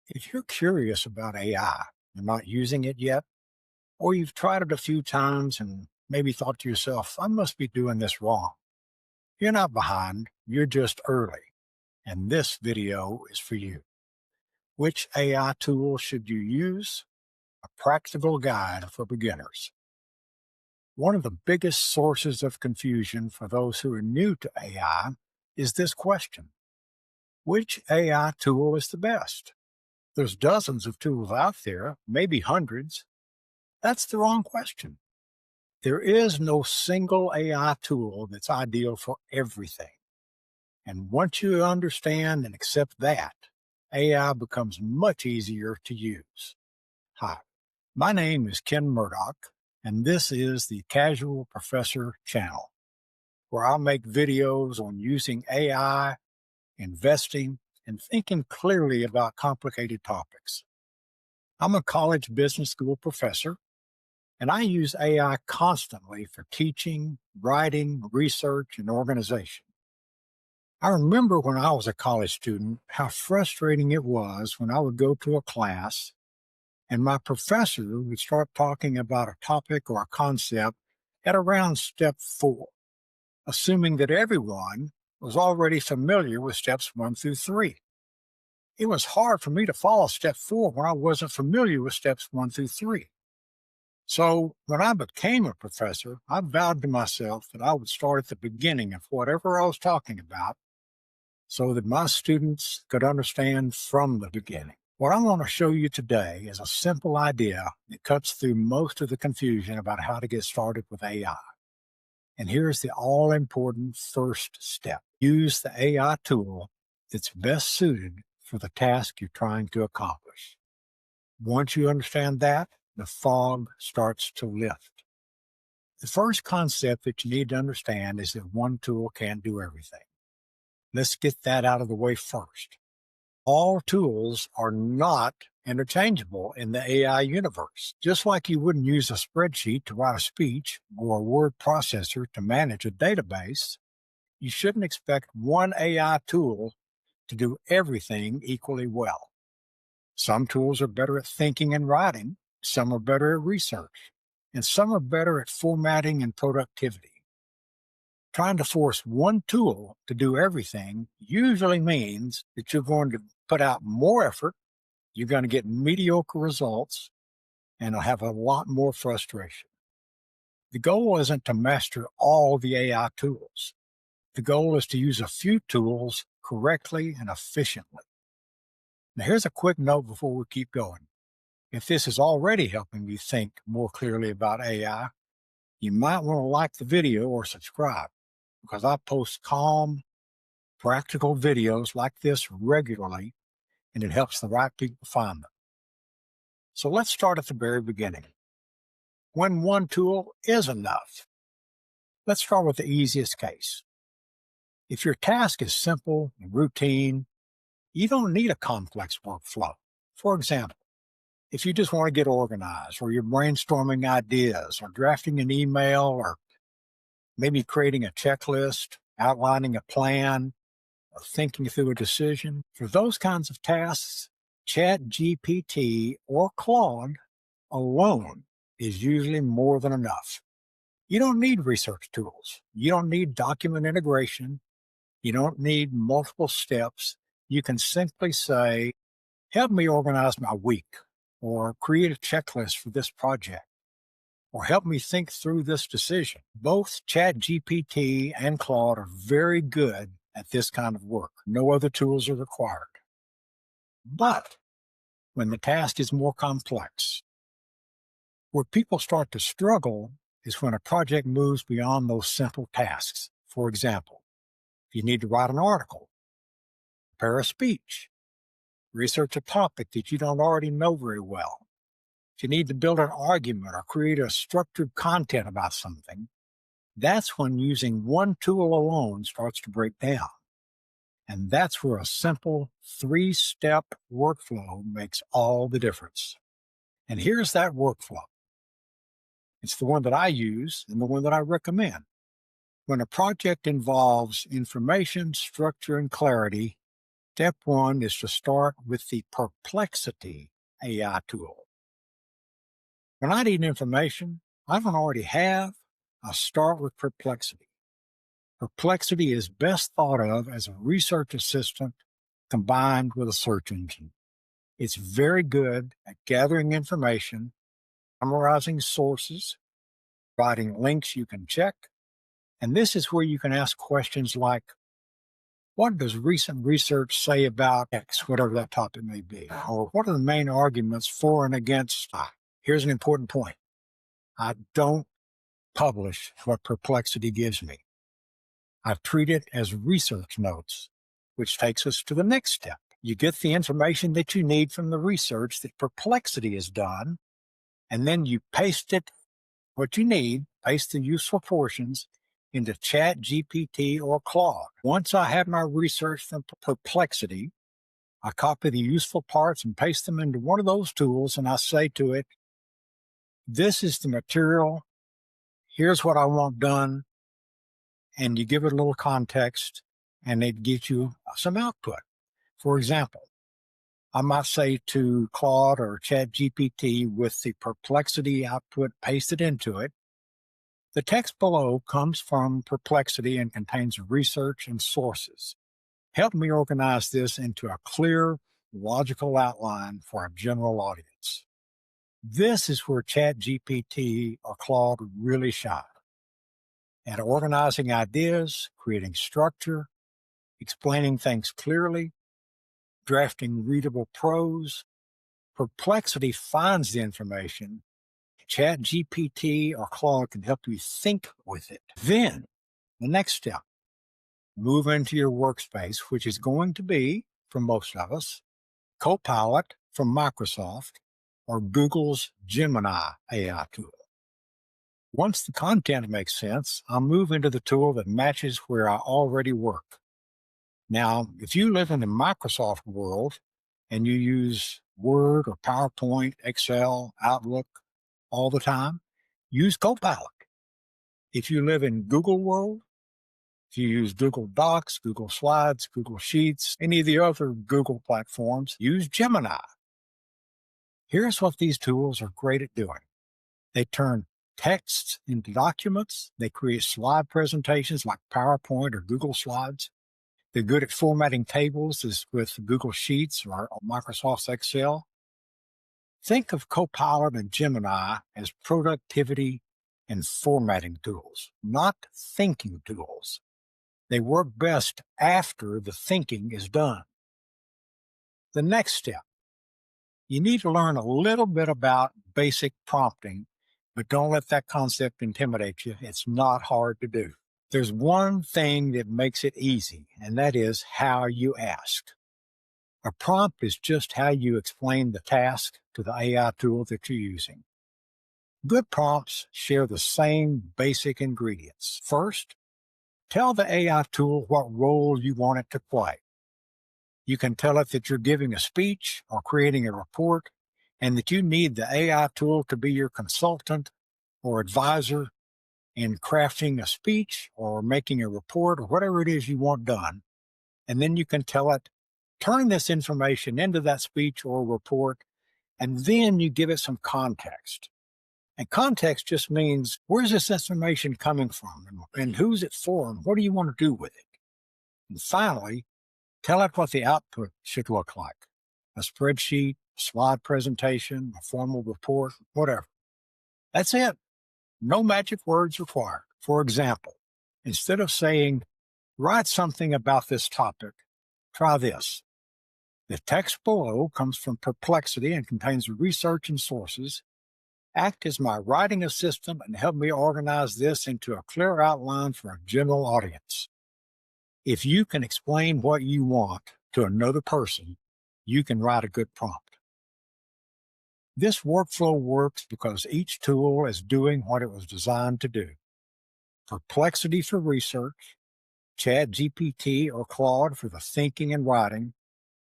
If you're curious about AI and not using it yet, or you've tried it a few times and maybe thought to yourself, I must be doing this wrong, you're not behind, you're just early. And this video is for you. Which AI tool should you use? A practical guide for beginners. One of the biggest sources of confusion for those who are new to AI is this question: which AI tool is the best? There's dozens of tools out there, maybe hundreds. That's the wrong question. There is no single AI tool that's ideal for everything. And once you understand and accept that, AI becomes much easier to use. Hi, my name is Ken Murdoch, and this is the Casual Professor channel, where I'll make videos on using AI, investing, and thinking clearly about complicated topics. I'm a college business school professor, and I use AI constantly for teaching, writing, research, and organization. I remember when I was a college student how frustrating it was when I would go to a class and my professor would start talking about a topic or a concept at around step 4, assuming that everyone was already familiar with steps 1 through 3. It was hard for me to follow step 4 when I wasn't familiar with steps 1 through 3. So when I became a professor, I vowed to myself that I would start at the beginning of whatever I was talking about so that my students could understand from the beginning. What I want to show you today is a simple idea that cuts through most of the confusion about how to get started with AI. And here's the all-important first step. Use the AI tool that's best suited for the task you're trying to accomplish. Once you understand that, the fog starts to lift. The first concept that you need to understand is that one tool can't do everything. Let's get that out of the way first. All tools are not interchangeable in the AI universe. Just like you wouldn't use a spreadsheet to write a speech or a word processor to manage a database, you shouldn't expect one AI tool to do everything equally well. Some tools are better at thinking and writing, some are better at research, and some are better at formatting and productivity. Trying to force one tool to do everything usually means that you're going to put out more effort, you're going to get mediocre results, and you'll have a lot more frustration. The goal isn't to master all the AI tools. The goal is to use a few tools correctly and efficiently. Now, here's a quick note before we keep going. If this is already helping you think more clearly about AI, you might want to like the video or subscribe, because I post calm, practical videos like this regularly, and it helps the right people find them. So let's start at the very beginning. When one tool is enough. Let's start with the easiest case. If your task is simple and routine, you don't need a complex workflow. For example, if you just want to get organized, or you're brainstorming ideas, or drafting an email, or maybe creating a checklist, outlining a plan, or thinking through a decision, for those kinds of tasks, ChatGPT or Claude alone is usually more than enough. You don't need research tools. You don't need document integration. You don't need multiple steps. You can simply say, help me organize my week, or create a checklist for this project, or help me think through this decision. Both ChatGPT and Claude are very good at this kind of work. No other tools are required. But when the task is more complex, where people start to struggle is when a project moves beyond those simple tasks. For example, if you need to write an article, prepare a speech, research a topic that you don't already know very well, if you need to build an argument or create a structured content about something, that's when using one tool alone starts to break down. And that's where a simple 3-step workflow makes all the difference. And here's that workflow. It's the one that I use and the one that I recommend. When a project involves information, structure, and clarity, Step one is to start with the Perplexity AI tool. When I need information I don't already have, I start with Perplexity. Perplexity is best thought of as a research assistant combined with a search engine. It's very good at gathering information, summarizing sources, providing links you can check, and this is where you can ask questions like, what does recent research say about X, whatever that topic may be? Or what are the main arguments for and against Y? Here's an important point. I don't publish what Perplexity gives me. I treat it as research notes, which takes us to the next step. You get the information that you need from the research that Perplexity has done, and then you paste what you need, paste the useful portions into ChatGPT or Claude. Once I have my research from Perplexity, I copy the useful parts and paste them into one of those tools, and I say to it, this is the material, here's what I want done, and you give it a little context, and it gives you some output. For example, I might say to Claude or ChatGPT with the Perplexity output pasted into it, the text below comes from Perplexity and contains research and sources. Help me organize this into a clear, logical outline for a general audience. This is where ChatGPT or Claude really shine. At organizing ideas, creating structure, explaining things clearly, drafting readable prose, Perplexity finds the information. ChatGPT or Claude can help you think with it. Then, the next step, move into your workspace, which is going to be, for most of us, Copilot from Microsoft or Google's Gemini AI tool. Once the content makes sense, I'll move into the tool that matches where I already work. Now, if you live in the Microsoft world and you use Word or PowerPoint, Excel, Outlook all the time, use Copilot. If you live in Google world, if you use Google Docs, Google Slides, Google Sheets, any of the other Google platforms, use Gemini. Here's what these tools are great at doing. They turn texts into documents. They create slide presentations like PowerPoint or Google Slides. They're good at formatting tables as with Google Sheets or Microsoft Excel. Think of Copilot and Gemini as productivity and formatting tools, not thinking tools. They work best after the thinking is done. The next step, you need to learn a little bit about basic prompting, but don't let that concept intimidate you. It's not hard to do. There's one thing that makes it easy, and that is how you ask. A prompt is just how you explain the task to the AI tool that you're using. Good prompts share the same basic ingredients. First, tell the AI tool what role you want it to play. You can tell it that you're giving a speech or creating a report, and that you need the AI tool to be your consultant or advisor in crafting a speech or making a report or whatever it is you want done. And then you can tell it, turn this information into that speech or report, and then you give it some context. And context just means, where's this information coming from, and who's it for, and what do you want to do with it? And finally, tell it what the output should look like. A spreadsheet, a slide presentation, a formal report, whatever. That's it. No magic words required. For example, instead of saying, write something about this topic, try this. The text below comes from Perplexity and contains research and sources. Act as my writing assistant and help me organize this into a clear outline for a general audience. If you can explain what you want to another person, you can write a good prompt. This workflow works because each tool is doing what it was designed to do. Perplexity for research, ChatGPT or Claude for the thinking and writing,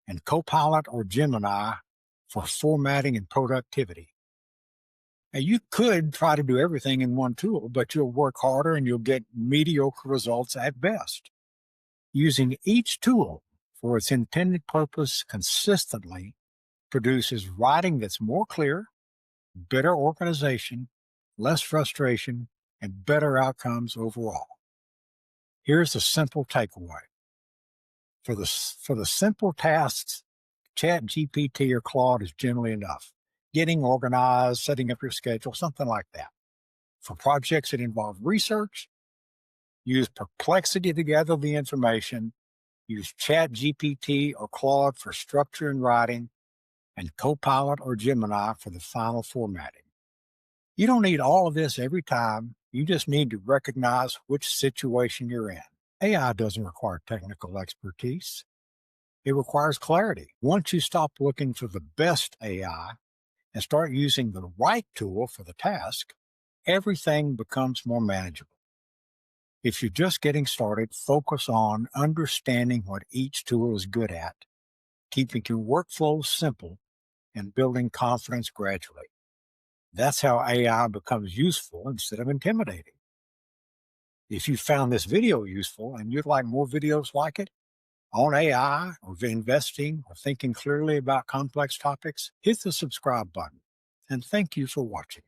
and Copilot or Gemini for formatting and productivity. Now, you could try to do everything in one tool, but you'll work harder and you'll get mediocre results at best. Using each tool for its intended purpose consistently produces writing that's more clear, better organization, less frustration, and better outcomes overall. Here's a simple takeaway. For the simple tasks, Chat GPT or Claude is generally enough. Getting organized, setting up your schedule, something like that. For projects that involve research, use Perplexity to gather the information, use Chat GPT or Claude for structure and writing, and Copilot or Gemini for the final formatting. You don't need all of this every time. You just need to recognize which situation you're in. AI doesn't require technical expertise. It requires clarity. Once you stop looking for the best AI and start using the right tool for the task, everything becomes more manageable. If you're just getting started, focus on understanding what each tool is good at, keeping your workflow simple, and building confidence gradually. That's how AI becomes useful instead of intimidating. If you found this video useful and you'd like more videos like it on AI or investing or thinking clearly about complex topics, hit the subscribe button. And thank you for watching.